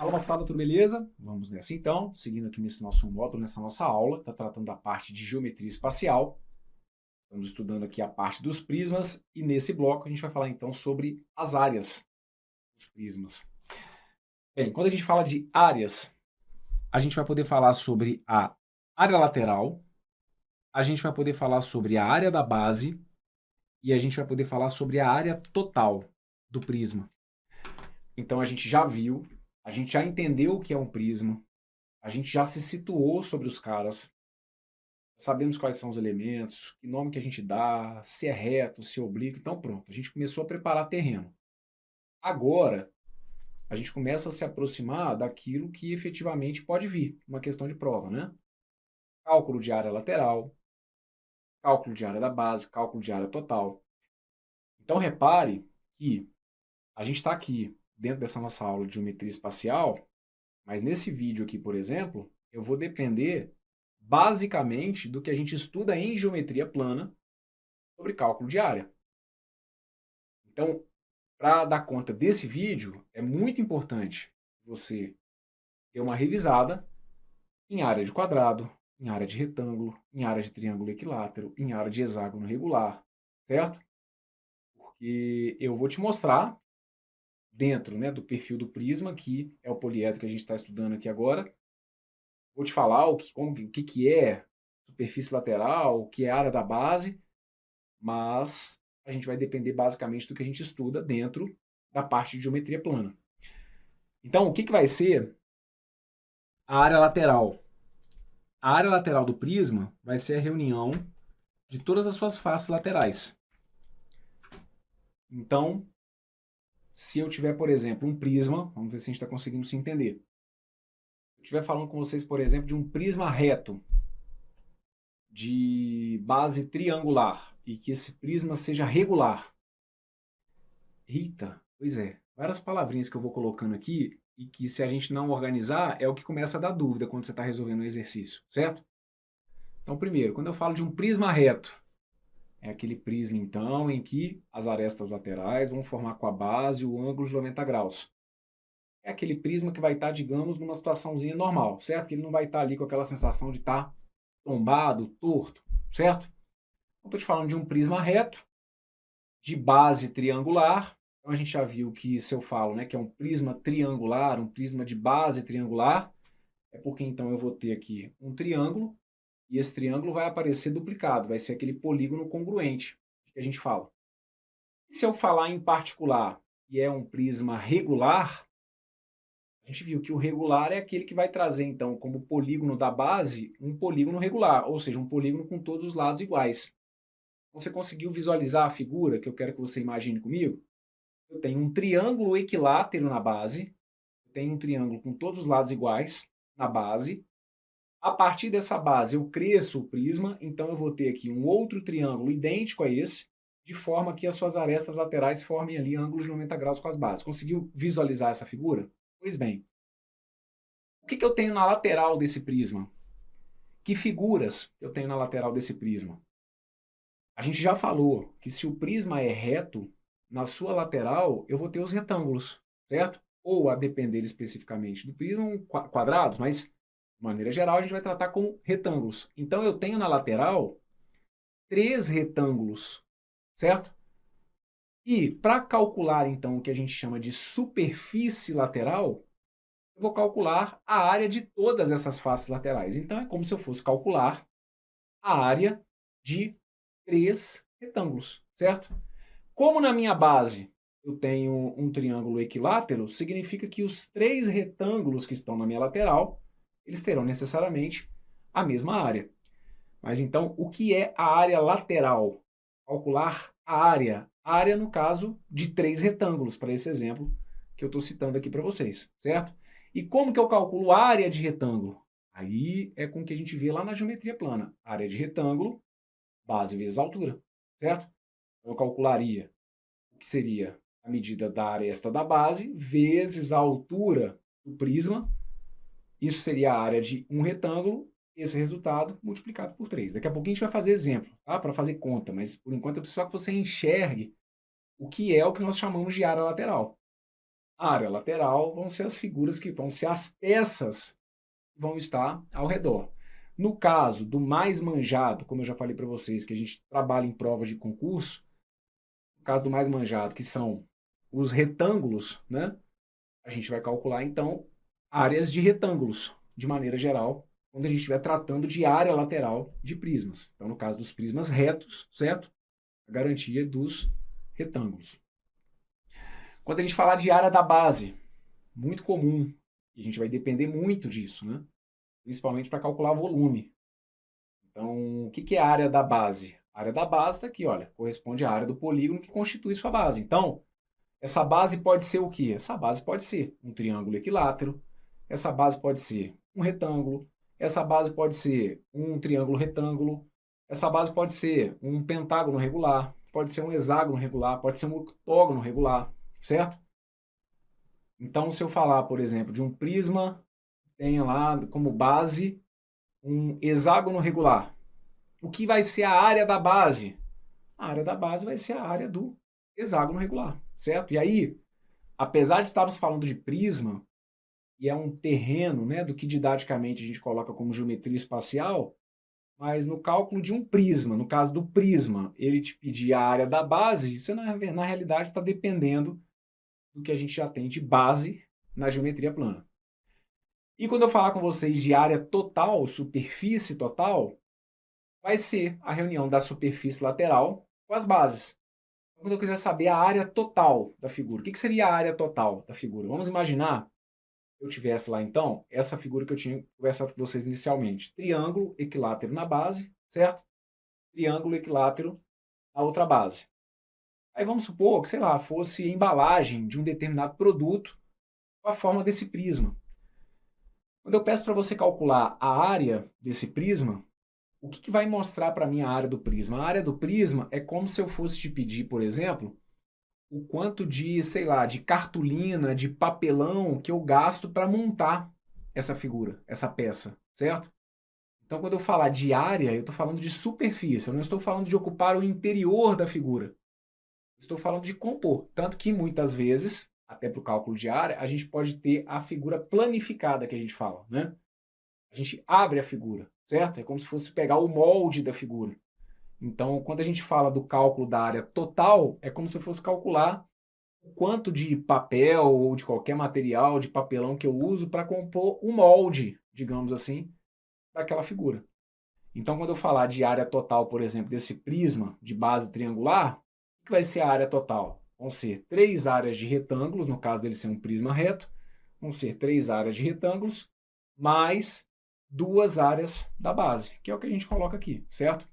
Fala moçada, tudo beleza? Vamos nessa então, seguindo aqui nesse nosso módulo, nessa nossa aula, está tratando da parte de geometria espacial. Estamos estudando aqui a parte dos prismas e nesse bloco a gente vai falar então sobre as áreas dos prismas. Bem, quando a gente fala de áreas, a gente vai poder falar sobre a área lateral, a gente vai poder falar sobre a área da base e a gente vai poder falar sobre a área total do prisma. Então a gente já viu, a gente já entendeu o que é um prisma, a gente já se situou sobre os caras, sabemos quais são os elementos, que nome que a gente dá, se é reto, se é oblíquo, então pronto, a gente começou a preparar terreno. Agora, a gente começa a se aproximar daquilo que efetivamente pode vir, uma questão de prova, né? Cálculo de área lateral, cálculo de área da base, cálculo de área total. Então repare que a gente está aqui dentro dessa nossa aula de geometria espacial, mas nesse vídeo aqui, por exemplo, eu vou depender basicamente do que a gente estuda em geometria plana sobre cálculo de área. Então, para dar conta desse vídeo, é muito importante você ter uma revisada em área de quadrado, em área de retângulo, em área de triângulo equilátero, em área de hexágono regular, certo? Porque eu vou te mostrar, dentro, né, do perfil do prisma, que é o poliedro que a gente está estudando aqui agora, vou te falar o que é superfície lateral, o que é área da base, mas a gente vai depender basicamente do que a gente estuda dentro da parte de geometria plana. Então, o que vai ser a área lateral? A área lateral do prisma vai ser a reunião de todas as suas faces laterais. Então, se eu tiver, por exemplo, um prisma, vamos ver se a gente está conseguindo se entender. Se eu estiver falando com vocês, por exemplo, de um prisma reto, de base triangular, e que esse prisma seja regular. Eita, pois é, várias palavrinhas que eu vou colocando aqui, e que se a gente não organizar, é o que começa a dar dúvida quando você está resolvendo um exercício, certo? Então, primeiro, quando eu falo de um prisma reto, é aquele prisma, então, em que as arestas laterais vão formar com a base o ângulo de 90 graus. É aquele prisma que vai estar, digamos, numa situaçãozinha normal, certo? Que ele não vai estar ali com aquela sensação de estar tombado, torto, certo? Estou te falando de um prisma reto, de base triangular. Então, a gente já viu que se eu falo, né, que é um prisma triangular, um prisma de base triangular, é porque então eu vou ter aqui um triângulo, e esse triângulo vai aparecer duplicado, vai ser aquele polígono congruente que a gente fala. E se eu falar em particular que é um prisma regular, a gente viu que o regular é aquele que vai trazer, então, como polígono da base, um polígono regular, ou seja, um polígono com todos os lados iguais. Você conseguiu visualizar a figura que eu quero que você imagine comigo? Eu tenho um triângulo equilátero na base, eu tenho um triângulo com todos os lados iguais na base. A partir dessa base eu cresço o prisma, então eu vou ter aqui um outro triângulo idêntico a esse, de forma que as suas arestas laterais formem ali ângulos de 90 graus com as bases. Conseguiu visualizar essa figura? Pois bem, o que eu tenho na lateral desse prisma? Que figuras eu tenho na lateral desse prisma? A gente já falou que se o prisma é reto, na sua lateral eu vou ter os retângulos, certo? Ou, a depender especificamente do prisma, quadrados, mas de maneira geral a gente vai tratar com retângulos. Então eu tenho na lateral 3 retângulos, certo? E para calcular então o que a gente chama de superfície lateral, eu vou calcular a área de todas essas faces laterais. Então é como se eu fosse calcular a área de 3 retângulos, certo? Como na minha base eu tenho um triângulo equilátero, significa que os 3 retângulos que estão na minha lateral, eles terão necessariamente a mesma área. Mas então, o que é a área lateral? Calcular a área. A área, no caso, de 3 retângulos, para esse exemplo que eu estou citando aqui para vocês, certo? E como que eu calculo a área de retângulo? Aí é com o que a gente vê lá na geometria plana. Área de retângulo, base vezes altura, certo? Eu calcularia o que seria a medida da aresta da base vezes a altura do prisma. Isso seria a área de um retângulo, esse resultado multiplicado por 3. Daqui a pouquinho a gente vai fazer exemplo, tá? Para fazer conta, mas por enquanto eu preciso só que você enxergue o que é o que nós chamamos de área lateral. A área lateral vão ser as figuras que vão ser as peças que vão estar ao redor. No caso do mais manjado, como eu já falei para vocês, que a gente trabalha em provas de concurso, no caso do mais manjado, que são os retângulos, né? A gente vai calcular, então, áreas de retângulos, de maneira geral, quando a gente estiver tratando de área lateral de prismas. Então, no caso dos prismas retos, certo? A garantia dos retângulos. Quando a gente falar de área da base, muito comum, e a gente vai depender muito disso, né? Principalmente para calcular volume. Então, o que é a área da base? A área da base está aqui, olha, corresponde à área do polígono que constitui sua base. Então, essa base pode ser o quê? Essa base pode ser um triângulo equilátero, essa base pode ser um retângulo, essa base pode ser um triângulo retângulo, essa base pode ser um pentágono regular, pode ser um hexágono regular, pode ser um octógono regular, certo? Então, se eu falar, por exemplo, de um prisma, tenha lá como base um hexágono regular. O que vai ser a área da base? A área da base vai ser a área do hexágono regular, certo? E aí, apesar de estarmos falando de prisma, e é um terreno, né, do que didaticamente a gente coloca como geometria espacial, mas no cálculo de um prisma, no caso do prisma, ele te pedir a área da base, isso na realidade está dependendo do que a gente já tem de base na geometria plana. E quando eu falar com vocês de área total, superfície total, vai ser a reunião da superfície lateral com as bases. Quando eu quiser saber a área total da figura, o que seria a área total da figura? Vamos imaginar que eu tivesse lá, então, essa figura que eu tinha conversado com vocês inicialmente. Triângulo equilátero na base, certo? Triângulo equilátero na outra base. Aí vamos supor que, sei lá, fosse a embalagem de um determinado produto com a forma desse prisma. Quando eu peço para você calcular a área desse prisma, o que vai mostrar para mim a área do prisma? A área do prisma é como se eu fosse te pedir, por exemplo, o quanto de, sei lá, de cartolina, de papelão que eu gasto para montar essa figura, essa peça, certo? Então, quando eu falar de área, eu estou falando de superfície, eu não estou falando de ocupar o interior da figura. Estou falando de compor. Tanto que, muitas vezes, até para o cálculo de área, a gente pode ter a figura planificada que a gente fala, né? A gente abre a figura, certo? É como se fosse pegar o molde da figura. Então, quando a gente fala do cálculo da área total, é como se eu fosse calcular o quanto de papel ou de qualquer material, de papelão que eu uso para compor o molde, digamos assim, daquela figura. Então, quando eu falar de área total, por exemplo, desse prisma de base triangular, o que vai ser a área total? Vão ser 3 áreas de retângulos, no caso dele ser um prisma reto, vão ser 3 áreas de retângulos, mais 2 áreas da base, que é o que a gente coloca aqui, certo?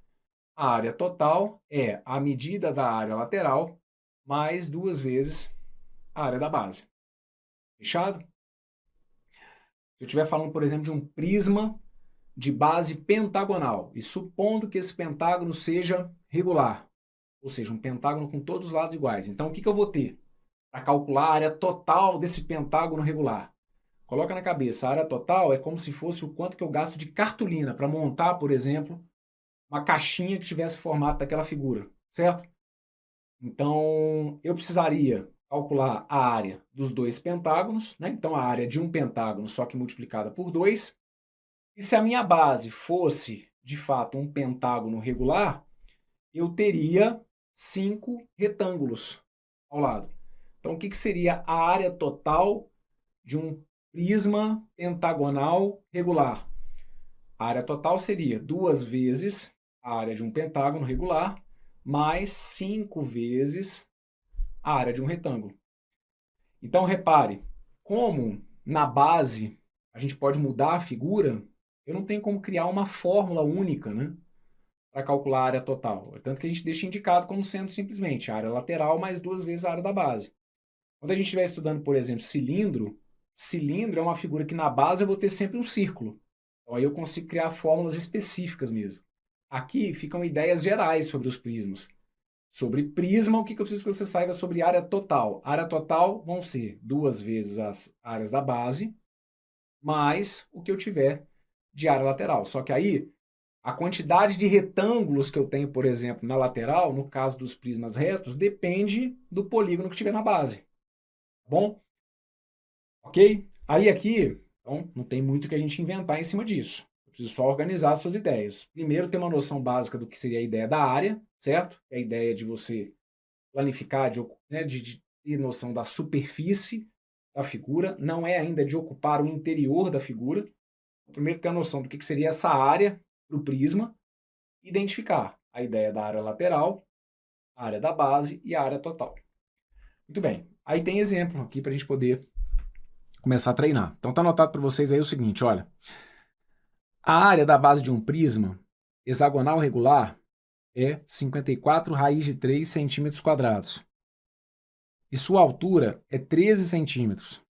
A área total é a medida da área lateral mais 2 vezes a área da base. Fechado? Se eu estiver falando, por exemplo, de um prisma de base pentagonal, e supondo que esse pentágono seja regular, ou seja, um pentágono com todos os lados iguais. Então, o que eu vou ter para calcular a área total desse pentágono regular? Coloca na cabeça, a área total é como se fosse o quanto que eu gasto de cartolina para montar, por exemplo, uma caixinha que tivesse o formato daquela figura, certo? Então, eu precisaria calcular a área dos 2 pentágonos, né? Então, a área de um pentágono, só que multiplicada por 2. E se a minha base fosse, de fato, um pentágono regular, eu teria 5 retângulos ao lado. Então, o que seria a área total de um prisma pentagonal regular? A área total seria 2 vezes a área de um pentágono regular, mais 5 vezes a área de um retângulo. Então, repare, como na base a gente pode mudar a figura, eu não tenho como criar uma fórmula única, né, para calcular a área total. Tanto que a gente deixa indicado como sendo simplesmente a área lateral mais 2 vezes a área da base. Quando a gente estiver estudando, por exemplo, cilindro, cilindro é uma figura que na base eu vou ter sempre um círculo. Então aí eu consigo criar fórmulas específicas mesmo. Aqui ficam ideias gerais sobre os prismas. Sobre prisma, o que eu preciso que você saiba sobre área total? Área total vão ser 2 vezes as áreas da base, mais o que eu tiver de área lateral. Só que aí, a quantidade de retângulos que eu tenho, por exemplo, na lateral, no caso dos prismas retos, depende do polígono que tiver na base. Tá bom? Ok? Aí aqui, então, não tem muito que a gente inventar em cima disso. Eu preciso só organizar as suas ideias. Primeiro, ter uma noção básica do que seria a ideia da área, certo? É a ideia de você planificar, né, de ter noção da superfície da figura, não é ainda de ocupar o interior da figura. Primeiro, ter a noção do que seria essa área para o prisma, identificar a ideia da área lateral, a área da base e a área total. Muito bem. Aí tem exemplo aqui para a gente poder começar a treinar. Então tá anotado para vocês aí o seguinte, olha. A área da base de um prisma hexagonal regular é 54 raiz de 3 centímetros quadrados. E sua altura é 13 centímetros.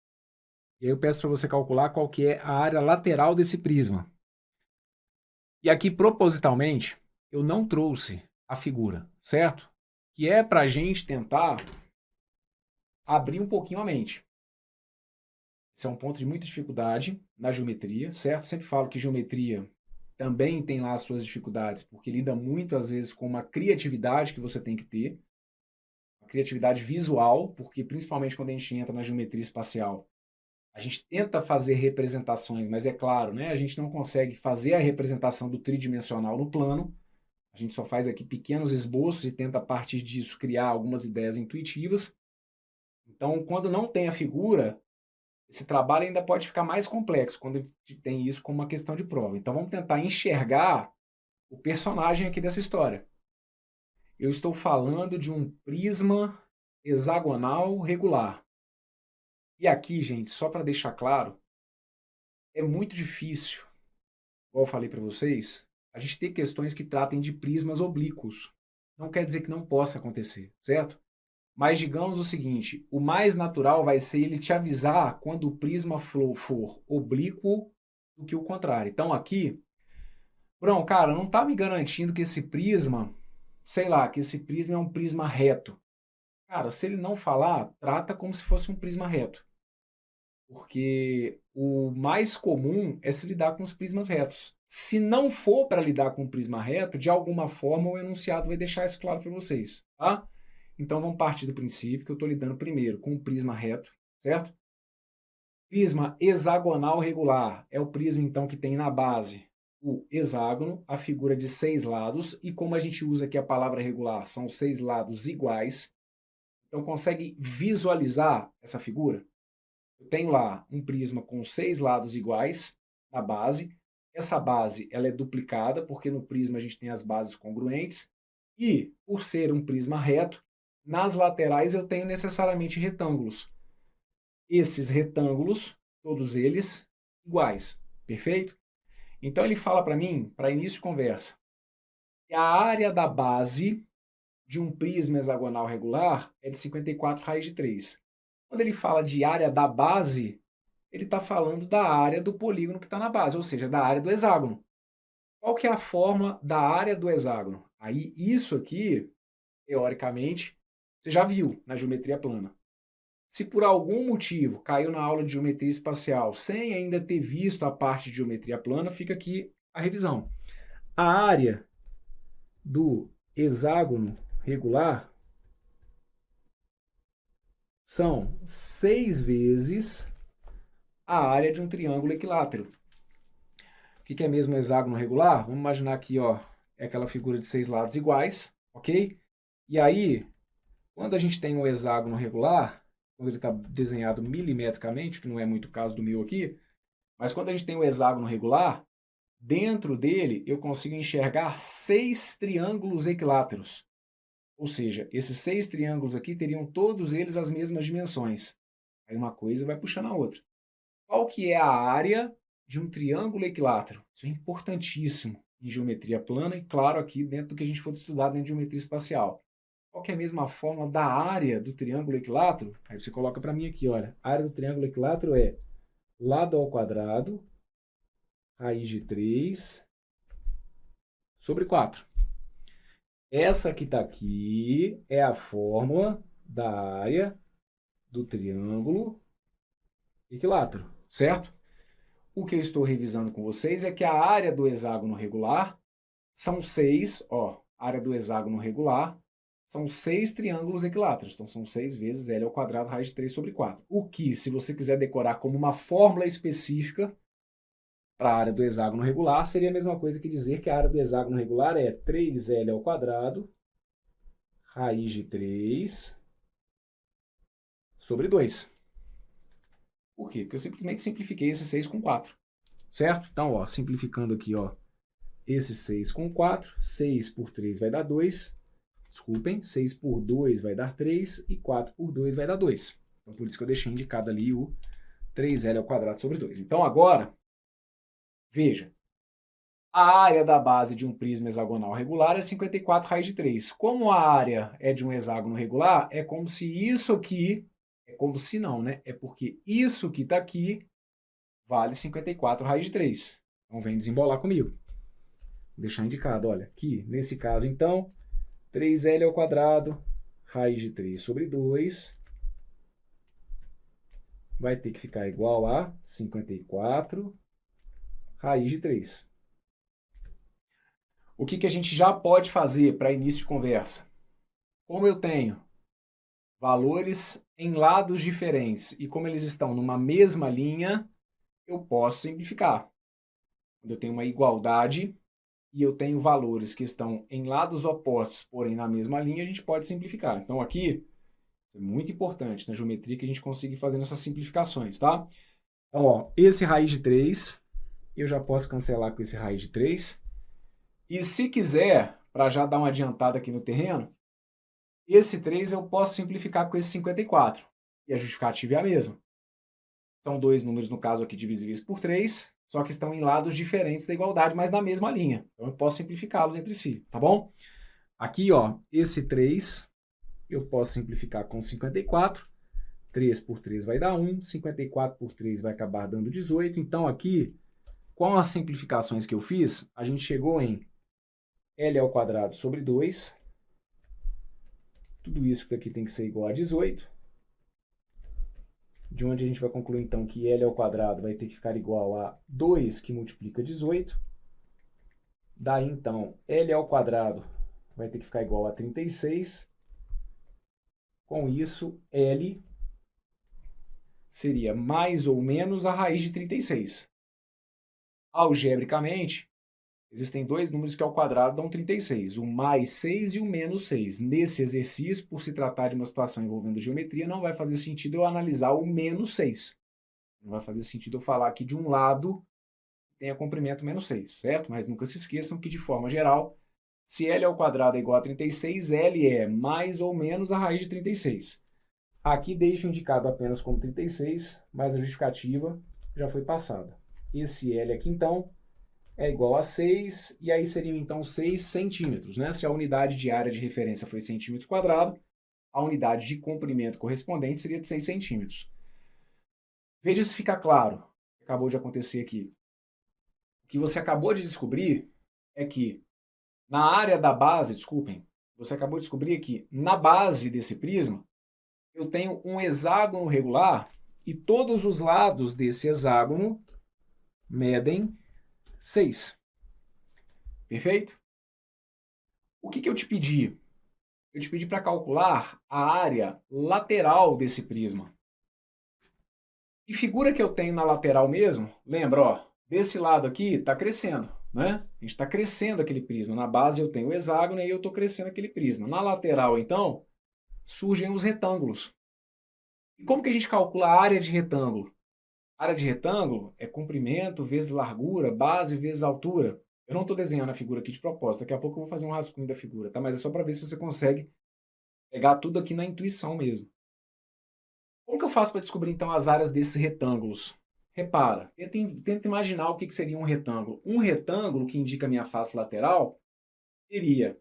E aí eu peço para você calcular qual que é a área lateral desse prisma. E aqui, propositalmente, eu não trouxe a figura, certo? Que é para a gente tentar abrir um pouquinho a mente. Esse é um ponto de muita dificuldade na geometria, certo? Sempre falo que geometria também tem lá as suas dificuldades, porque lida muito, às vezes, com uma criatividade que você tem que ter, uma criatividade visual, porque principalmente quando a gente entra na geometria espacial, a gente tenta fazer representações, mas é claro, né, a gente não consegue fazer a representação do tridimensional no plano, a gente só faz aqui pequenos esboços e tenta, a partir disso, criar algumas ideias intuitivas. Então, quando não tem a figura, esse trabalho ainda pode ficar mais complexo quando a gente tem isso como uma questão de prova. Então vamos tentar enxergar o personagem aqui dessa história. Eu estou falando de um prisma hexagonal regular. E aqui, gente, só para deixar claro, é muito difícil, igual eu falei para vocês, a gente ter questões que tratem de prismas oblíquos. Não quer dizer que não possa acontecer, certo? Mas digamos o seguinte, o mais natural vai ser ele te avisar quando o prisma for oblíquo do que o contrário. Então aqui, Bruno, cara, não tá me garantindo que esse prisma, sei lá, que esse prisma é um prisma reto. Cara, se ele não falar, trata como se fosse um prisma reto. Porque o mais comum é se lidar com os prismas retos. Se não for para lidar com o prisma reto, de alguma forma o enunciado vai deixar isso claro para vocês, tá? Então vamos partir do princípio que eu estou lidando primeiro com o prisma reto, certo? Prisma hexagonal regular é o prisma então que tem na base o hexágono, a figura de 6 lados, e como a gente usa aqui a palavra regular, são 6 lados iguais. Então consegue visualizar essa figura? Eu tenho lá um prisma com 6 lados iguais na base. Essa base ela é duplicada, porque no prisma a gente tem as bases congruentes. E, por ser um prisma reto, nas laterais eu tenho necessariamente retângulos. Esses retângulos, todos eles iguais. Perfeito? Então ele fala para mim, para início de conversa, que a área da base de um prisma hexagonal regular é de 54 raiz de 3. Quando ele fala de área da base, ele está falando da área do polígono que está na base, ou seja, da área do hexágono. Qual que é a fórmula da área do hexágono? Aí, isso aqui, teoricamente, você já viu na geometria plana. Se por algum motivo caiu na aula de geometria espacial sem ainda ter visto a parte de geometria plana, fica aqui a revisão. A área do hexágono regular são 6 vezes a área de um triângulo equilátero. O que é mesmo hexágono regular? Vamos imaginar aqui, ó, é aquela figura de 6 lados iguais, ok? E aí, quando a gente tem um hexágono regular, quando ele está desenhado milimetricamente, que não é muito o caso do meu aqui, mas quando a gente tem o hexágono regular, dentro dele eu consigo enxergar 6 triângulos equiláteros. Ou seja, esses 6 triângulos aqui teriam todos eles as mesmas dimensões. Aí uma coisa vai puxando a outra. Qual que é a área de um triângulo equilátero? Isso é importantíssimo em geometria plana e, claro, aqui dentro do que a gente for estudar dentro de geometria espacial. Qual que é a mesma fórmula da área do triângulo equilátero? Aí você coloca para mim aqui, olha. A área do triângulo equilátero é lado ao quadrado, raiz de 3, sobre 4. Essa que está aqui é a fórmula da área do triângulo equilátero, certo? O que eu estou revisando com vocês é que a área do hexágono regular são 6, ó, área do hexágono regular, são 6 triângulos equiláteros. Então, são 6 vezes L ao quadrado raiz de 3 sobre 4. O que, se você quiser decorar como uma fórmula específica para a área do hexágono regular, seria a mesma coisa que dizer que a área do hexágono regular é 3L ao quadrado raiz de 3 sobre 2. Por quê? Porque eu simplesmente simplifiquei esse 6 com 4. Certo? Então, ó, simplificando aqui, ó, esse 6 com 4, 6 por 3 vai dar 2. Desculpem, 6 por 2 vai dar 3 e 4 por 2 vai dar 2. Então, por isso que eu deixei indicado ali o 3L ao quadrado sobre 2. Então, agora, veja, a área da base de um prisma hexagonal regular é 54 raiz de 3. Como a área é de um hexágono regular, é como se isso aqui, é como se não, né? É porque isso que está aqui vale 54 raiz de 3. Então, vem desembolar comigo. Vou deixar indicado, olha, aqui, nesse caso, então, 3L ao quadrado, raiz de 3 sobre 2, vai ter que ficar igual a 54 raiz de 3. O que a gente já pode fazer para início de conversa? Como eu tenho valores em lados diferentes e como eles estão numa mesma linha, eu posso simplificar. Quando eu tenho uma igualdade e eu tenho valores que estão em lados opostos, porém na mesma linha, a gente pode simplificar. Então aqui, é muito importante na geometria que a gente consiga ir fazendo essas simplificações, tá? Então, ó, esse raiz de 3, eu já posso cancelar com esse raiz de 3. E se quiser, para já dar uma adiantada aqui no terreno, esse 3 eu posso simplificar com esse 54. E a justificativa é a mesma. São dois números, no caso aqui, divisíveis por 3, só que estão em lados diferentes da igualdade, mas na mesma linha. Então eu posso simplificá-los entre si, tá bom? Aqui, ó, esse 3 eu posso simplificar com 54. 3 por 3 vai dar 1, 54 por 3 vai acabar dando 18. Então aqui, com as simplificações que eu fiz, a gente chegou em L ao quadrado sobre 2. Tudo isso aqui tem que ser igual a 18. De onde a gente vai concluir, então, que L ao quadrado vai ter que ficar igual a 2, que multiplica 18. Daí, então, L ao quadrado vai ter que ficar igual a 36. Com isso, L seria mais ou menos a raiz de 36. Algebricamente, existem dois números que ao quadrado dão 36, o mais 6 e o menos 6. Nesse exercício, por se tratar de uma situação envolvendo geometria, não vai fazer sentido eu analisar o menos 6. Não vai fazer sentido eu falar aqui de um lado tenha comprimento menos 6, certo? Mas nunca se esqueçam que, de forma geral, se L ao quadrado é igual a 36, L é mais ou menos a raiz de 36. Aqui deixo indicado apenas como 36, mas a justificativa já foi passada. Esse L aqui, então, é igual a 6, e aí seriam, então, 6 centímetros, né? Se a unidade de área de referência foi centímetro quadrado, a unidade de comprimento correspondente seria de 6 centímetros. Veja se fica claro o que acabou de acontecer aqui. O que você acabou de descobrir é que na área da base, desculpem, você acabou de descobrir que na base desse prisma, eu tenho um hexágono regular e todos os lados desse hexágono medem 6. Perfeito? O que eu te pedi? Eu te pedi para calcular a área lateral desse prisma. Que figura que eu tenho na lateral mesmo? Lembra, ó, desse lado aqui está crescendo, né? A gente está crescendo aquele prisma. Na base eu tenho o hexágono e aí eu estou crescendo aquele prisma. Na lateral, então, surgem os retângulos. E como que a gente calcula a área de retângulo? A área de retângulo é comprimento vezes largura, base vezes altura. Eu não estou desenhando a figura aqui de propósito. Daqui a pouco eu vou fazer um rascunho da figura, tá? Mas é só para ver se você consegue pegar tudo aqui na intuição mesmo. Como que eu faço para descobrir, então, as áreas desses retângulos? Repara, tenta imaginar o que seria um retângulo. Um retângulo que indica a minha face lateral teria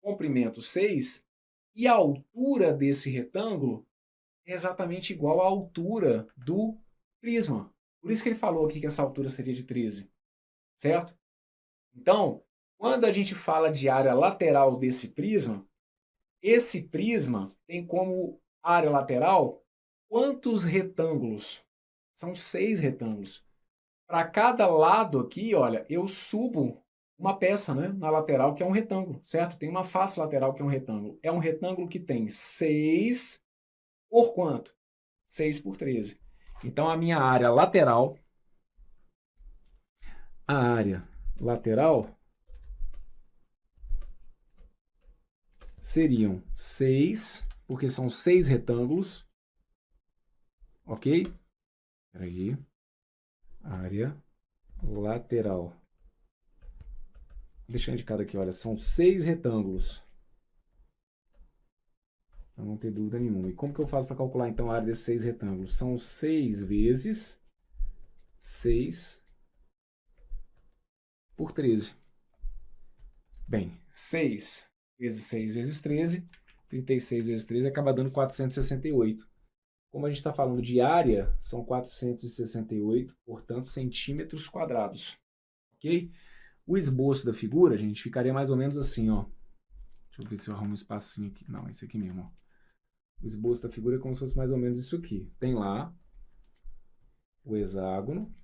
comprimento 6 e a altura desse retângulo é exatamente igual à altura do prisma. Por isso que ele falou aqui que essa altura seria de 13, certo? Então, quando a gente fala de área lateral desse prisma, esse prisma tem como área lateral quantos retângulos? São 6 retângulos. Para cada lado aqui, olha, eu subo uma peça, né, na lateral que é um retângulo, certo? Tem uma face lateral que é um retângulo. É um retângulo que tem 6 por quanto? 6 por 13. Então, a minha área lateral, seriam 6, porque são 6 retângulos, ok? Espera aí. Área lateral. Vou deixar indicado aqui, olha, são 6 retângulos. Para não ter dúvida nenhuma. E como que eu faço para calcular, então, a área desses 6 retângulos? São 6 vezes 6 por 13. Bem, 6 vezes 6 vezes 13, 36 vezes 13 acaba dando 468. Como a gente está falando de área, são 468, portanto, centímetros quadrados. Ok? O esboço da figura, gente, ficaria mais ou menos assim, ó. Deixa eu ver se eu arrumo um espacinho aqui. Não, esse aqui mesmo, ó. O esboço da figura é como se fosse mais ou menos isso aqui. Tem lá o hexágono.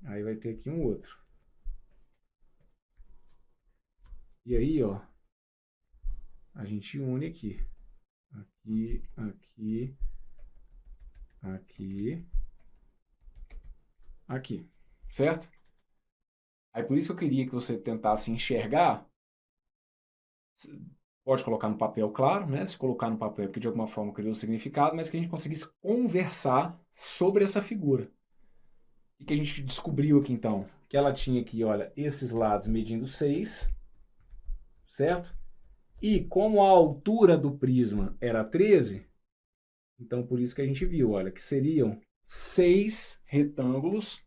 Aí vai ter aqui um outro. E aí, ó, a gente une aqui. Aqui, aqui, aqui, aqui. Certo? Aí por isso que eu queria que você tentasse enxergar. Pode colocar no papel, claro, né? Se colocar no papel é porque de alguma forma criou o significado, mas que a gente conseguisse conversar sobre essa figura. O que a gente descobriu aqui então? Que ela tinha aqui, olha, esses lados medindo 6, certo? E como a altura do prisma era 13, então por isso que a gente viu, olha, que seriam 6 retângulos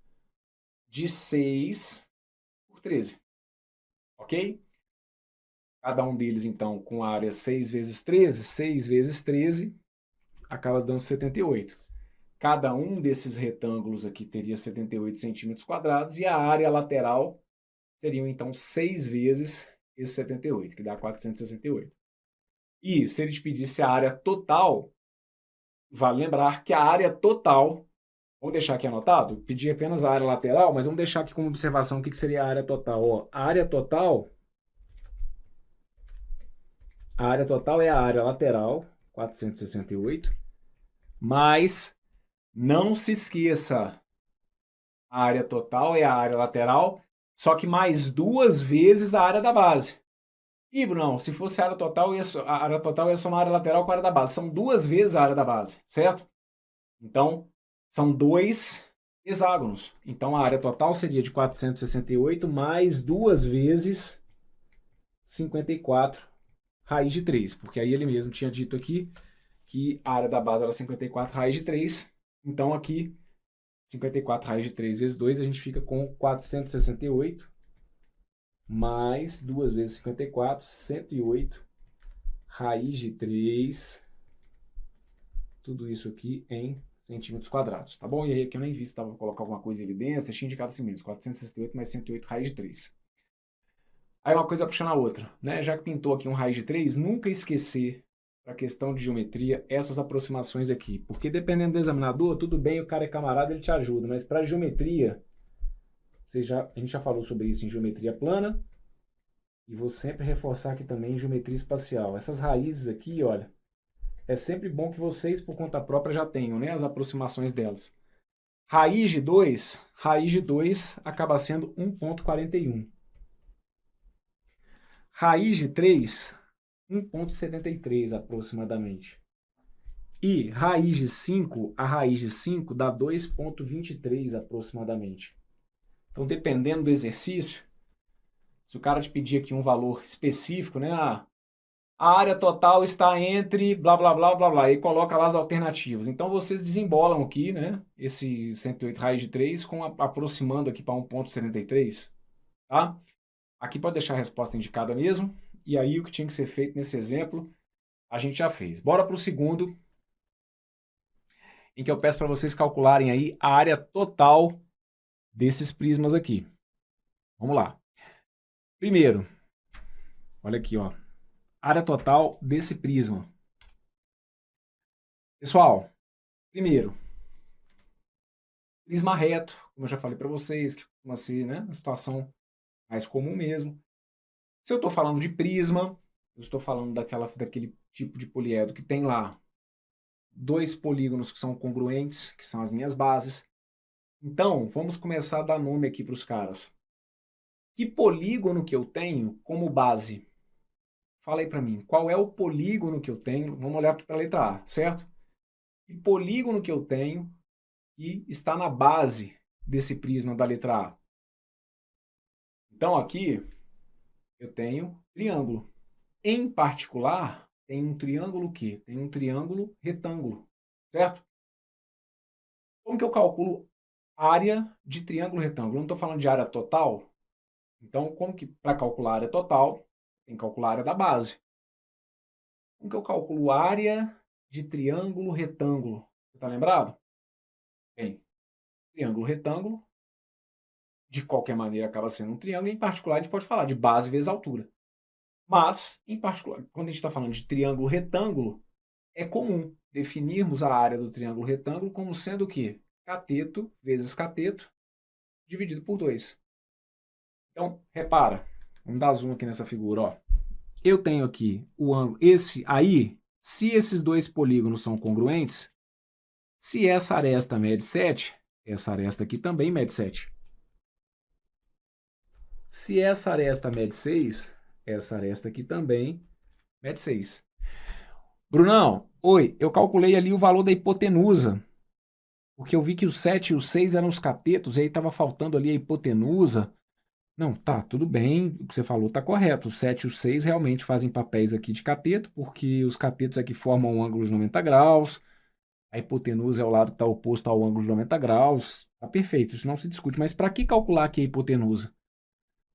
de 6 por 13. Ok? Cada um deles, então, com área 6 vezes 13, 6 vezes 13, acaba dando 78. Cada um desses retângulos aqui teria 78 centímetros quadrados e a área lateral seriam, então, 6 vezes esse 78, que dá 468. E se ele te pedisse a área total, vale lembrar que a área total, vamos deixar aqui anotado, pedi apenas a área lateral, mas vamos deixar aqui como observação o que seria a área total. Ó, a área total é a área lateral, 468, mas não se esqueça, a área total é a área lateral, só que mais 2 vezes a área da base. Ih, Brunão, se fosse a área total, a área total ia somar a área lateral com a área da base. São 2 vezes a área da base, certo? Então, são 2 hexágonos. Então, a área total seria de 468 mais 2 vezes 54 raiz de 3. Porque aí ele mesmo tinha dito aqui que a área da base era 54 raiz de 3. Então, aqui, 54 raiz de 3 vezes 2, a gente fica com 468 mais 2 vezes 54, 108 raiz de 3. Tudo isso aqui em centímetros quadrados, tá bom? E aí aqui eu nem vi se estava colocar alguma coisa em evidência, tinha indicado assim mesmo, 468 mais 108 raiz de 3. Aí uma coisa puxando a outra, né? Já que pintou aqui um raiz de 3, nunca esquecer, para a questão de geometria, essas aproximações aqui. Porque dependendo do examinador, tudo bem, o cara é camarada, ele te ajuda, mas para geometria, a gente já falou sobre isso em geometria plana, e vou sempre reforçar aqui também em geometria espacial. Essas raízes aqui, olha, é sempre bom que vocês, por conta própria, já tenham, né, as aproximações delas. Raiz de 2 acaba sendo 1,41. Raiz de 3, 1,73 aproximadamente. E raiz de 5, a raiz de 5 dá 2,23 aproximadamente. Então, dependendo do exercício, se o cara te pedir aqui um valor específico, né, a área total está entre blá, blá, blá, blá, blá, e coloca lá as alternativas. Então, vocês desembolam aqui, né, esse 108 raiz de 3, aproximando aqui para 1,73, tá? Aqui pode deixar a resposta indicada mesmo, e aí o que tinha que ser feito nesse exemplo, a gente já fez. Bora para o segundo, em que eu peço para vocês calcularem aí a área total desses prismas aqui. Vamos lá. Primeiro, olha aqui, ó, área total desse prisma. Pessoal, primeiro, prisma reto, como eu já falei para vocês, que costuma ser, né, a situação mais comum mesmo. Se eu estou falando de prisma, eu estou falando daquele tipo de poliedro que tem lá dois polígonos que são congruentes, que são as minhas bases. Então, vamos começar a dar nome aqui para os caras. Que polígono que eu tenho como base? Fala aí para mim, qual é o polígono que eu tenho? Vamos olhar aqui para a letra A, certo? Que polígono que eu tenho que está na base desse prisma da letra A? Então, aqui eu tenho triângulo. Em particular, tem um triângulo que? Tem um triângulo retângulo, certo? Como que eu calculo área de triângulo retângulo? Eu não estou falando de área total. Então, como que para calcular a área total, tem que calcular a área da base. Como que eu calculo área de triângulo retângulo? Você está lembrado? Bem, triângulo retângulo, de qualquer maneira, acaba sendo um triângulo. Em particular, a gente pode falar de base vezes altura. Mas, em particular, quando a gente está falando de triângulo retângulo, é comum definirmos a área do triângulo retângulo como sendo o quê? Cateto vezes cateto dividido por 2. Então, repara, vamos dar zoom aqui nessa figura, ó. Eu tenho aqui o ângulo, esse aí, se esses dois polígonos são congruentes, se essa aresta mede 7, essa aresta aqui também mede 7. Se essa aresta mede 6, essa aresta aqui também mede 6. Brunão, oi, eu calculei ali o valor da hipotenusa, porque eu vi que o 7 e o 6 eram os catetos, e aí estava faltando ali a hipotenusa. Não, tá, tudo bem, o que você falou tá correto. O 7 e o 6 realmente fazem papéis aqui de cateto, porque os catetos aqui formam um ângulo de 90 graus, a hipotenusa é o lado que está oposto ao ângulo de 90 graus. Tá perfeito, isso não se discute. Mas para que calcular aqui a hipotenusa?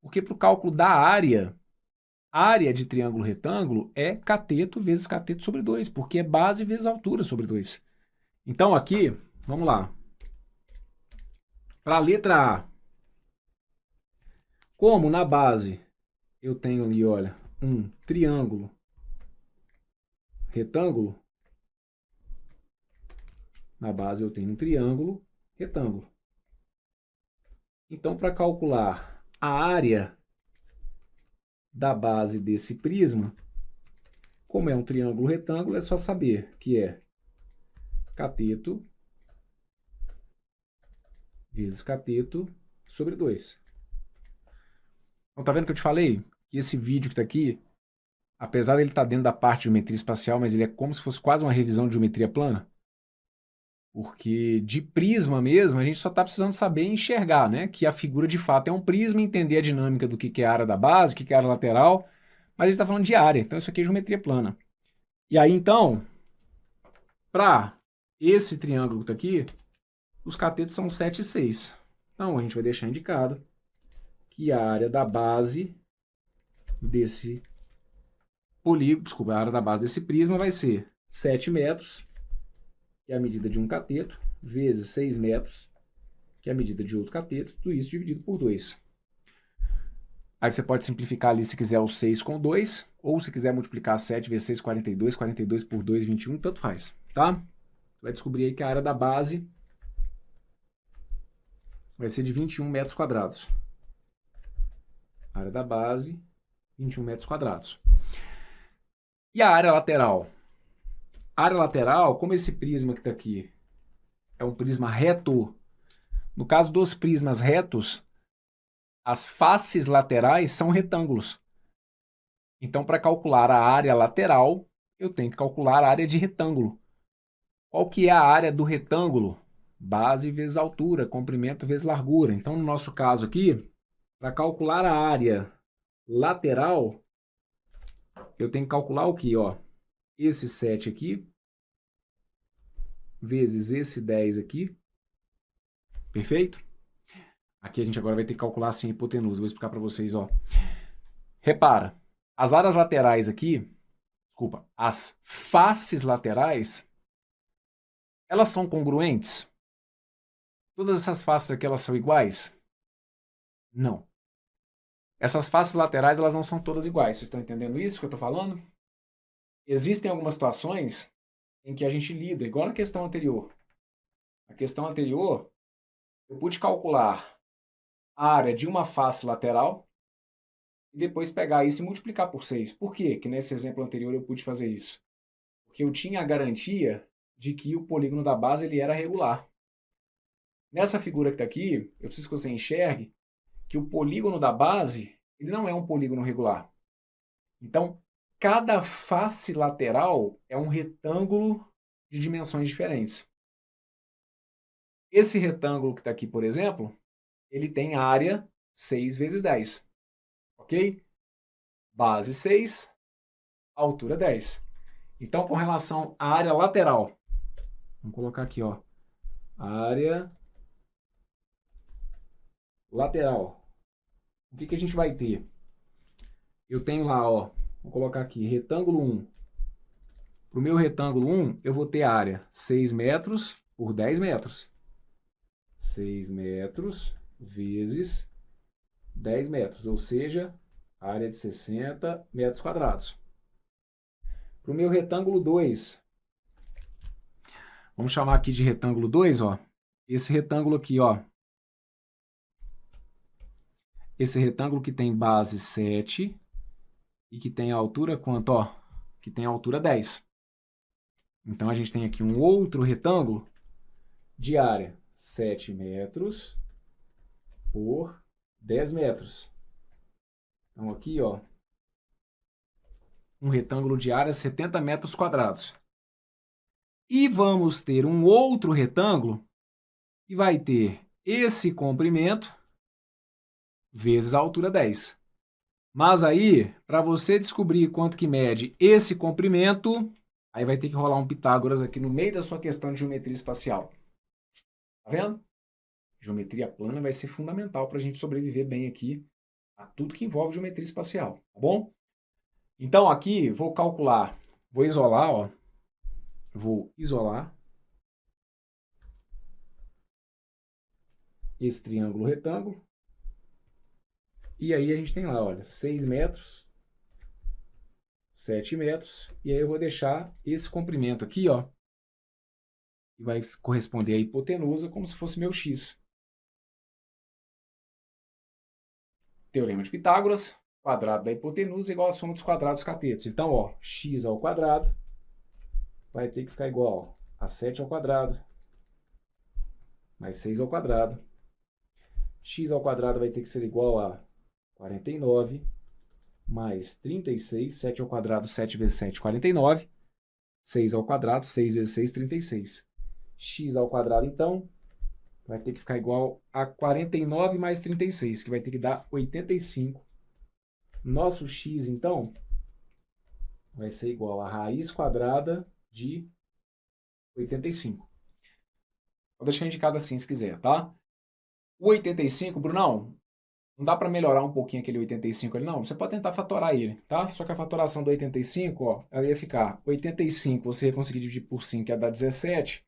Porque para o cálculo da área de triângulo retângulo é cateto vezes cateto sobre 2, porque é base vezes altura sobre 2. Então aqui, vamos lá. Para a letra A, como na base eu tenho ali, olha, um triângulo retângulo, na base eu tenho um triângulo retângulo. Então, para calcular a área da base desse prisma, como é um triângulo retângulo, é só saber que é cateto vezes cateto sobre 2. Então, tá vendo que eu te falei? Que esse vídeo que está aqui, apesar de ele estar dentro da parte de geometria espacial, mas ele é como se fosse quase uma revisão de geometria plana. Porque de prisma mesmo, a gente só está precisando saber enxergar, né? Que a figura de fato é um prisma, entender a dinâmica do que é a área da base, o que é a área lateral, mas a gente está falando de área, então isso aqui é geometria plana. E aí, então, para esse triângulo que está aqui, os catetos são 7 e 6. Então, a gente vai deixar indicado que a área da base desse polígono, desculpa, a área da base desse prisma vai ser 7 metros, que é a medida de um cateto, vezes 6 metros, que é a medida de outro cateto, tudo isso dividido por 2. Aí você pode simplificar ali se quiser o 6 com 2, ou se quiser multiplicar 7 vezes 6, 42, 42 por 2, 21, tanto faz, tá? Vai descobrir aí que a área da base vai ser de 21 metros quadrados. A área da base, 21 metros quadrados. E a área lateral? A área lateral, como esse prisma que está aqui é um prisma reto, no caso dos prismas retos, as faces laterais são retângulos. Então, para calcular a área lateral, eu tenho que calcular a área de retângulo. Qual que é a área do retângulo? Base vezes altura, comprimento vezes largura. Então, no nosso caso aqui, para calcular a área lateral, eu tenho que calcular o quê? Ó, esse 7 aqui, vezes esse 10 aqui. Perfeito? Aqui a gente agora vai ter que calcular assim a hipotenusa. Vou explicar para vocês, ó. Repara, as áreas laterais aqui, desculpa, as faces laterais, elas são congruentes? Todas essas faces aqui, elas são iguais? Não. Essas faces laterais, elas não são todas iguais. Vocês estão entendendo isso que eu estou falando? Existem algumas situações em que a gente lida, igual na questão anterior. A questão anterior, eu pude calcular a área de uma face lateral e depois pegar isso e multiplicar por 6. Por quê que nesse exemplo anterior eu pude fazer isso? Porque eu tinha a garantia de que o polígono da base ele era regular. Nessa figura que está aqui, eu preciso que você enxergue que o polígono da base ele não é um polígono regular. Então, cada face lateral é um retângulo de dimensões diferentes. Esse retângulo que está aqui, por exemplo, ele tem área 6 vezes 10. Ok? Base 6, altura 10. Então, com relação à área lateral, vamos colocar aqui, ó, área lateral. O que a gente vai ter? Eu tenho lá, ó, vou colocar aqui, retângulo 1. Para o meu retângulo 1, eu vou ter área 6 metros por 10 metros. 6 metros vezes 10 metros, ou seja, área de 60 metros quadrados. Para o meu retângulo 2, vamos chamar aqui de retângulo 2, ó. Esse retângulo aqui, ó. Esse retângulo que tem base 7 e que tem altura quanto, ó? Que tem altura 10. Então, a gente tem aqui um outro retângulo de área 7 metros por 10 metros. Então, aqui, ó, um retângulo de área 70 metros quadrados. E vamos ter um outro retângulo que vai ter esse comprimento vezes a altura 10. Mas aí, para você descobrir quanto que mede esse comprimento, aí vai ter que rolar um Pitágoras aqui no meio da sua questão de geometria espacial. Tá vendo? Geometria plana vai ser fundamental para a gente sobreviver bem aqui a tudo que envolve geometria espacial, tá bom? Então aqui, vou calcular, vou isolar, ó. Vou isolar esse triângulo retângulo. E aí a gente tem lá, olha, 6 metros, 7 metros. E aí eu vou deixar esse comprimento aqui, ó, que vai corresponder à hipotenusa como se fosse meu x. Teorema de Pitágoras, quadrado da hipotenusa igual a soma dos quadrados dos catetos. Então, ó, x ao quadrado vai ter que ficar igual a 7 ao quadrado mais 6 ao quadrado. X ao quadrado vai ter que ser igual a 49 mais 36. 7 ao quadrado, 7 vezes 7, 49. 6 ao quadrado, 6 vezes 6, 36. X ao quadrado, então, vai ter que ficar igual a 49 mais 36, que vai ter que dar 85. Nosso x, então, vai ser igual a raiz quadrada de 85. Vou deixar indicado assim, se quiser, tá? O 85, Brunão, não dá para melhorar um pouquinho aquele 85 ali, não? Você pode tentar fatorar ele, tá? Só que a fatoração do 85, ó, ela ia ficar 85, você ia conseguir dividir por 5, que ia dar 17,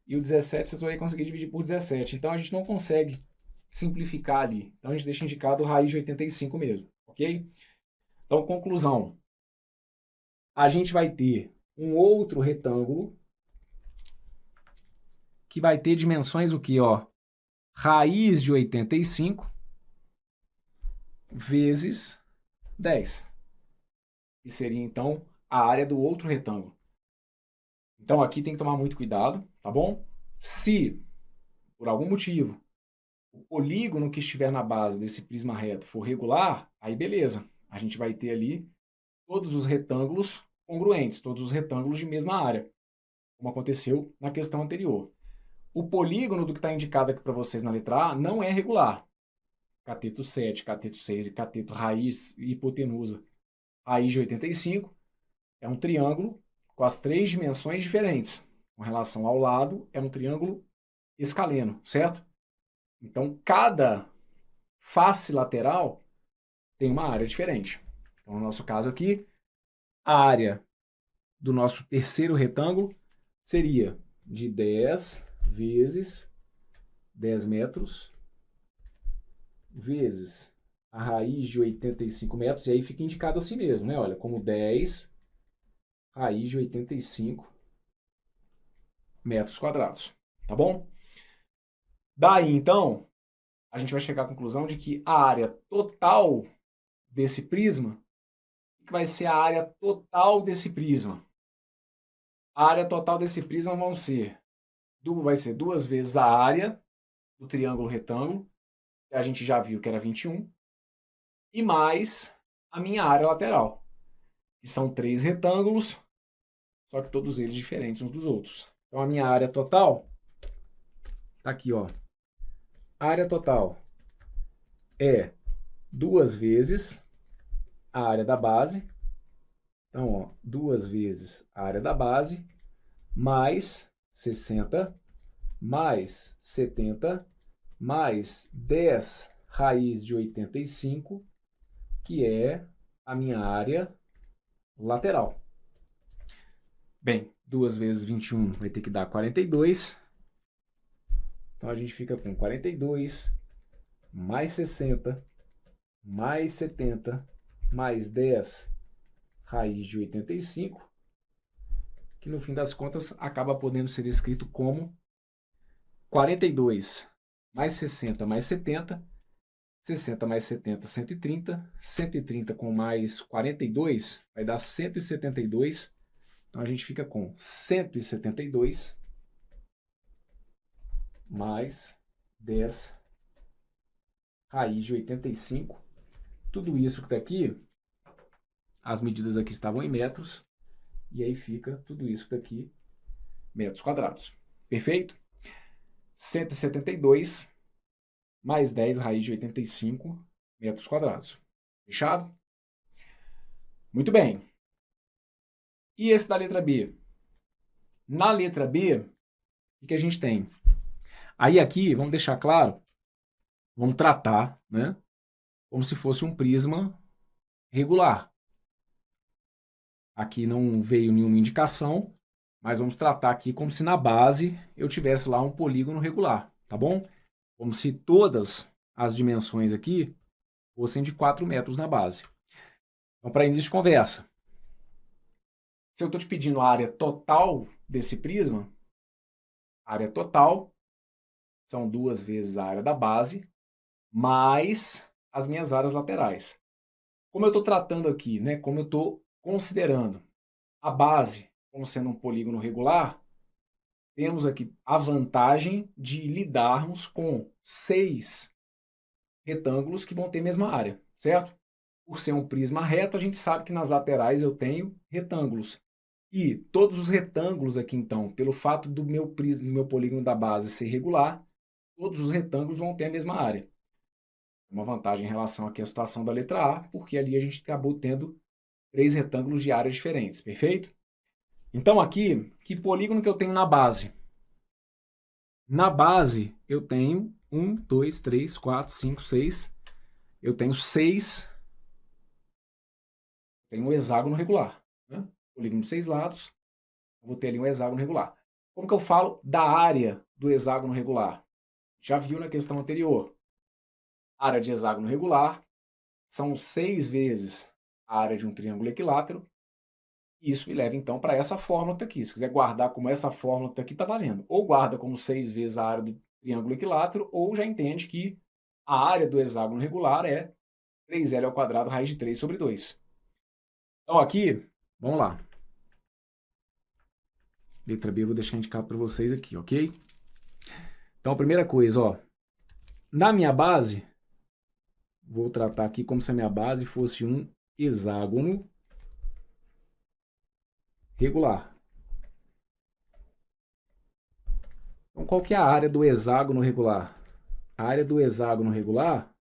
e o 17 você só ia conseguir dividir por 17. Então, a gente não consegue simplificar ali. Então, a gente deixa indicado raiz de 85 mesmo, ok? Então, conclusão. A gente vai ter um outro retângulo que vai ter dimensões o quê, ó? Raiz de 85 vezes 10. Que seria, então, a área do outro retângulo. Então, aqui tem que tomar muito cuidado, tá bom? Se, por algum motivo, o polígono que estiver na base desse prisma reto for regular, aí beleza. A gente vai ter ali todos os retângulos congruentes, todos os retângulos de mesma área, como aconteceu na questão anterior. O polígono do que está indicado aqui para vocês na letra A não é regular. Cateto 7, cateto 6 e cateto raiz e hipotenusa raiz de 85 é um triângulo com as 3 dimensões diferentes. Com relação ao lado, é um triângulo escaleno, certo? Então, cada face lateral tem uma área diferente. Então, no nosso caso aqui, a área do nosso terceiro retângulo seria de 10 vezes 10 metros vezes a raiz de 85 metros, e aí fica indicado assim mesmo, né? Olha, como 10 raiz de 85 metros quadrados, tá bom? Daí, então, a gente vai chegar à conclusão de que a área total desse prisma, que vai ser a área total desse prisma. A área total desse prisma vai ser 2 vezes a área do triângulo retângulo, que a gente já viu que era 21, e mais a minha área lateral, que são 3 retângulos, só que todos eles diferentes uns dos outros. Então a minha área total está aqui, ó. A área total é 2 vezes a área da base. Então, ó, 2 vezes a área da base, mais 60, mais 70, mais 10 raiz de 85, que é a minha área lateral. Bem, 2 vezes 21 vai ter que dar 42. Então, a gente fica com 42, mais 60, mais 70, mais 10 raiz de 85, que no fim das contas acaba podendo ser escrito como 42 mais 60 mais 70, 60 mais 70, 130, 130 com mais 42 vai dar 172, então a gente fica com 172 mais 10 raiz de 85, tudo isso que está aqui, as medidas aqui estavam em metros, e aí fica tudo isso que está aqui, metros quadrados. Perfeito? 172 mais 10 raiz de 85 metros quadrados. Fechado? Muito bem. E esse da letra B? Na letra B, o que a gente tem? Aí aqui, vamos deixar claro, vamos tratar, né, como se fosse um prisma regular. Aqui não veio nenhuma indicação, mas vamos tratar aqui como se na base eu tivesse lá um polígono regular, tá bom? Como se todas as dimensões aqui fossem de 4 metros na base. Então, para início de conversa, se eu estou te pedindo a área total desse prisma, a área total são 2 vezes a área da base, mais as minhas áreas laterais. Como eu estou tratando aqui, né, como eu estou considerando a base como sendo um polígono regular, temos aqui a vantagem de lidarmos com 6 retângulos que vão ter a mesma área, certo? Por ser um prisma reto, a gente sabe que nas laterais eu tenho retângulos. E todos os retângulos aqui, então, pelo fato do meu polígono da base ser regular, todos os retângulos vão ter a mesma área. Uma vantagem em relação aqui à situação da letra A, porque ali a gente acabou tendo 3 retângulos de áreas diferentes, perfeito? Então aqui, que polígono que eu tenho na base? Na base, eu tenho 1, 2, 3, 4, 5, 6. Eu tenho 6. Tenho um hexágono regular, né? Polígono de 6 lados. Eu vou ter ali um hexágono regular. Como que eu falo da área do hexágono regular? Já viu na questão anterior. Área de hexágono regular são 6 vezes a área de um triângulo equilátero. E isso me leva, então, para essa fórmula que está aqui. Se quiser guardar como essa fórmula que está aqui, está valendo. Ou guarda como 6 vezes a área do triângulo equilátero, ou já entende que a área do hexágono regular é 3L ao quadrado raiz de 3 sobre 2. Então, aqui, vamos lá. Letra B eu vou deixar indicado para vocês aqui, ok? Então, a primeira coisa, ó. Na minha base, vou tratar aqui como se a minha base fosse um hexágono regular. Então, qual que é a área do hexágono regular? A área do hexágono regular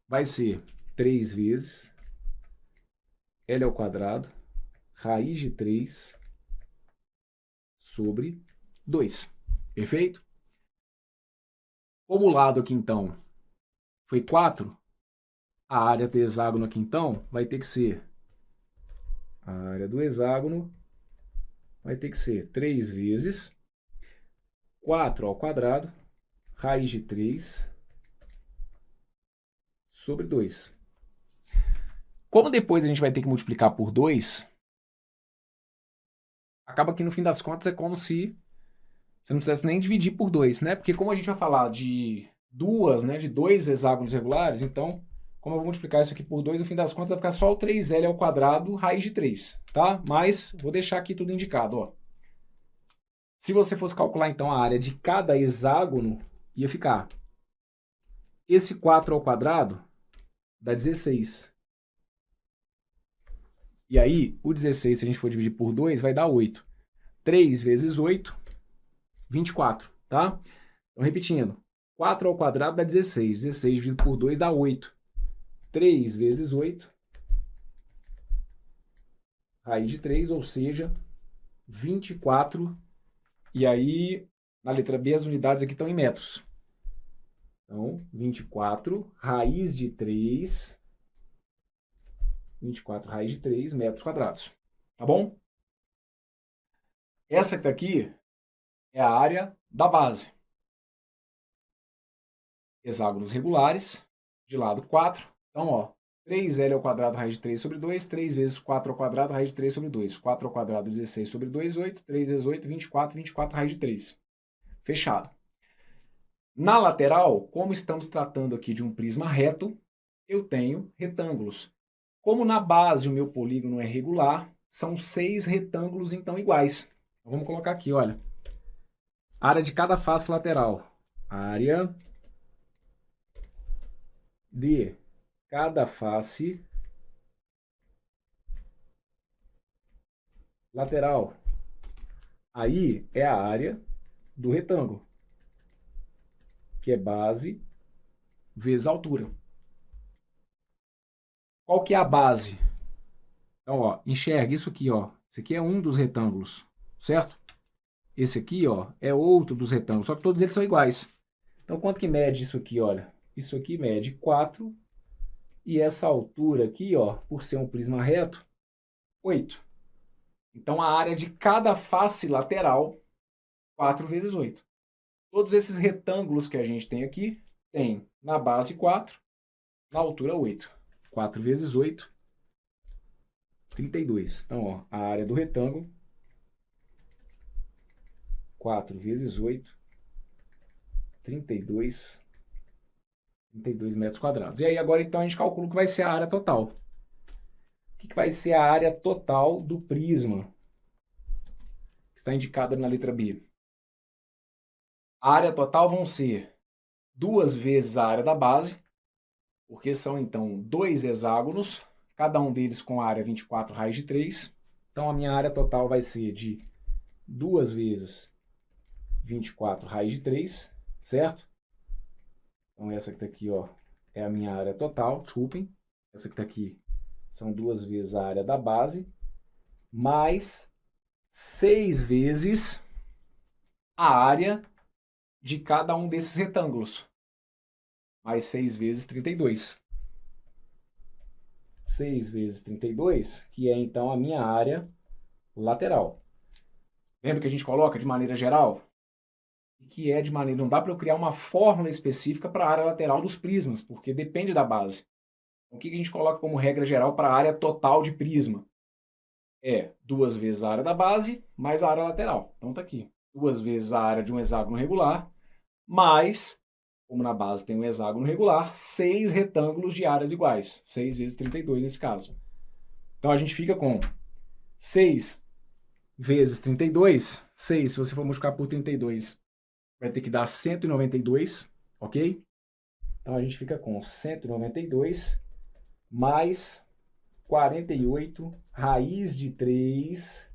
vai ser 3 vezes L ao quadrado, raiz de 3 sobre 2. Perfeito? Como o lado aqui, então, foi 4, a área do hexágono aqui, então, vai ter que ser... A área do hexágono vai ter que ser 3 vezes 4 ao quadrado, raiz de 3 sobre 2. Como depois a gente vai ter que multiplicar por 2, acaba que no fim das contas é como se você não precisa nem dividir por 2, né? Porque como a gente vai falar de duas, né, de dois hexágonos regulares, então, como eu vou multiplicar isso aqui por 2, no fim das contas vai ficar só o 3L ao quadrado raiz de 3, tá? Mas vou deixar aqui tudo indicado, ó. Se você fosse calcular, então, a área de cada hexágono, ia ficar esse 4 ao quadrado dá 16. E aí, o 16, se a gente for dividir por 2, vai dar 8. 3 vezes 8, 24, tá? Então, repetindo, 4 ao quadrado dá 16. 16 dividido por 2 dá 8. 3 vezes 8, raiz de 3, ou seja, 24. E aí, na letra B, as unidades aqui estão em metros. Então, 24, raiz de 3, 24 raiz de 3 metros quadrados. Tá bom? Essa que tá aqui é a área da base. Hexágonos regulares, de lado 4. Então, ó, 3L ao quadrado raiz de 3 sobre 2, 3 vezes 4 ao quadrado raiz de 3 sobre 2. 4 ao quadrado, 16 sobre 2, 8. 3 vezes 8, 24, 24 raiz de 3. Fechado. Na lateral, como estamos tratando aqui de um prisma reto, eu tenho retângulos. Como na base o meu polígono é regular, são 6 retângulos então iguais. Então, vamos colocar aqui, olha. Área de cada face lateral. Área de cada face lateral. Aí é a área do retângulo, que é base vezes altura. Qual que é a base? Então, ó, enxerga isso aqui, ó. Esse aqui é um dos retângulos, certo? Esse aqui, ó, é outro dos retângulos, só que todos eles são iguais. Então, quanto que mede isso aqui, olha? Isso aqui mede 4, e essa altura aqui, ó, por ser um prisma reto, 8. Então, a área de cada face lateral, 4 vezes 8. Todos esses retângulos que a gente tem aqui, tem na base 4, na altura 8. 4 vezes 8, 32. Então, ó, a área do retângulo, 4 vezes 8, 32 metros quadrados. E aí, agora, então, a gente calcula o que vai ser a área total. O que vai ser a área total do prisma, que está indicada na letra B? A área total vão ser 2 vezes a área da base, porque são, então, 2 hexágonos, cada um deles com a área 24 raiz de 3. Então, a minha área total vai ser de 2 vezes 24 raiz de 3, certo? Então, essa que está aqui, ó, é a minha área total, desculpem. Essa que está aqui são 2 vezes a área da base, mais 6 vezes a área de cada um desses retângulos. Mais 6 vezes 32. 6 vezes 32, que é então a minha área lateral. Lembra que a gente coloca de maneira geral? Que é de maneira... Não dá para eu criar uma fórmula específica para a área lateral dos prismas, porque depende da base. Então, o que a gente coloca como regra geral para a área total de prisma? É 2 vezes a área da base mais a área lateral. Então tá aqui. 2 vezes a área de um hexágono regular, mais, como na base tem um hexágono regular, 6 retângulos de áreas iguais. 6 vezes 32 nesse caso. Então a gente fica com 6 vezes 32. 6, se você for multiplicar por 32, vai ter que dar 192, ok? Então a gente fica com 192 mais 48 raiz de 3,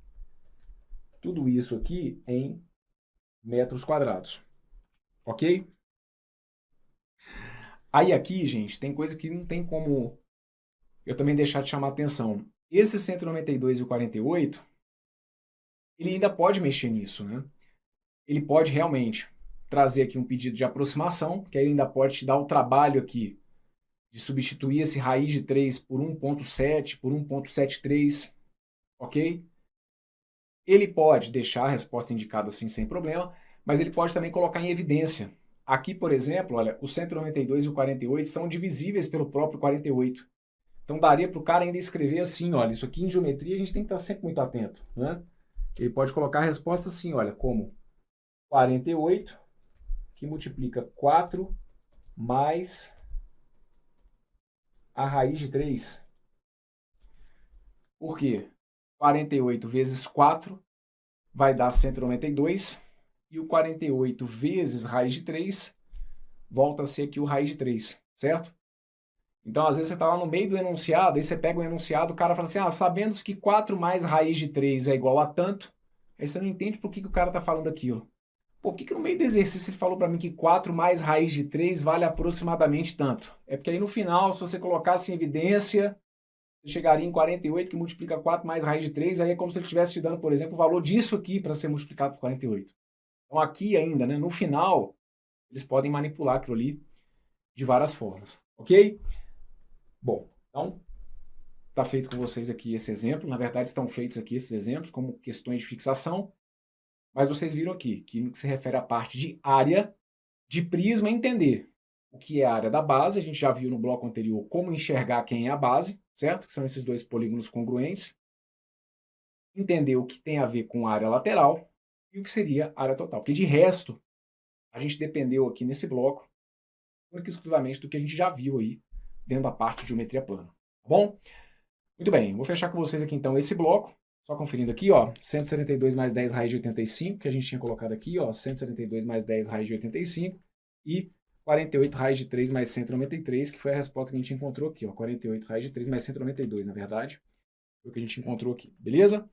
tudo isso aqui em metros quadrados, ok? Aí aqui, gente, tem coisa que não tem como eu também deixar de chamar atenção. Esse 192 e o 48, ele ainda pode mexer nisso, né? Ele pode realmente trazer aqui um pedido de aproximação, que ele ainda pode te dar o trabalho aqui de substituir esse raiz de 3 por 1.7, por 1.73, ok? Ele pode deixar a resposta indicada assim sem problema, mas ele pode também colocar em evidência. Aqui, por exemplo, olha, o 192 e o 48 são divisíveis pelo próprio 48. Então daria para o cara ainda escrever assim, olha, isso aqui em geometria a gente tem que estar sempre muito atento, né? Ele pode colocar a resposta assim, olha, como 48, que multiplica 4 mais a raiz de 3. Por quê? 48 vezes 4 vai dar 192, e o 48 vezes raiz de 3 volta a ser aqui o raiz de 3, certo? Então, às vezes você está lá no meio do enunciado, aí você pega o enunciado, o cara fala assim, sabendo que 4 mais raiz de 3 é igual a tanto, aí você não entende por que o cara está falando aquilo. Por que no meio do exercício ele falou para mim que 4 mais raiz de 3 vale aproximadamente tanto? É porque aí no final, se você colocasse em evidência, você chegaria em 48, que multiplica 4 mais raiz de 3, aí é como se ele estivesse te dando, por exemplo, o valor disso aqui para ser multiplicado por 48. Então aqui ainda, né, no final, eles podem manipular aquilo ali de várias formas, ok? Bom, então, está feito com vocês aqui esse exemplo. Na verdade, estão feitos aqui esses exemplos como questões de fixação, mas vocês viram aqui que no que se refere à parte de área de prisma, entender o que é a área da base. A gente já viu no bloco anterior como enxergar quem é a base, certo? Que são esses dois polígonos congruentes. Entender o que tem a ver com a área lateral e o que seria a área total. Porque de resto, a gente dependeu aqui nesse bloco única e exclusivamente do que a gente já viu aí dentro da parte de geometria plana, tá bom? Muito bem, vou fechar com vocês aqui então esse bloco, só conferindo aqui, ó, 172 mais 10 raiz de 85, que a gente tinha colocado aqui, ó, 172 mais 10 raiz de 85, e 48 raiz de 3 mais 193, que foi a resposta que a gente encontrou aqui, ó, 48 raiz de 3 mais 192, na verdade, foi o que a gente encontrou aqui, beleza?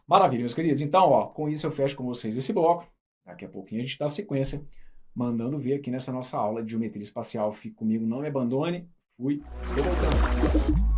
Maravilha, meus queridos. Então, ó, com isso eu fecho com vocês esse bloco, daqui a pouquinho a gente dá sequência, mandando ver aqui nessa nossa aula de geometria espacial. Fique comigo, não me abandone. Fui, estou voltando.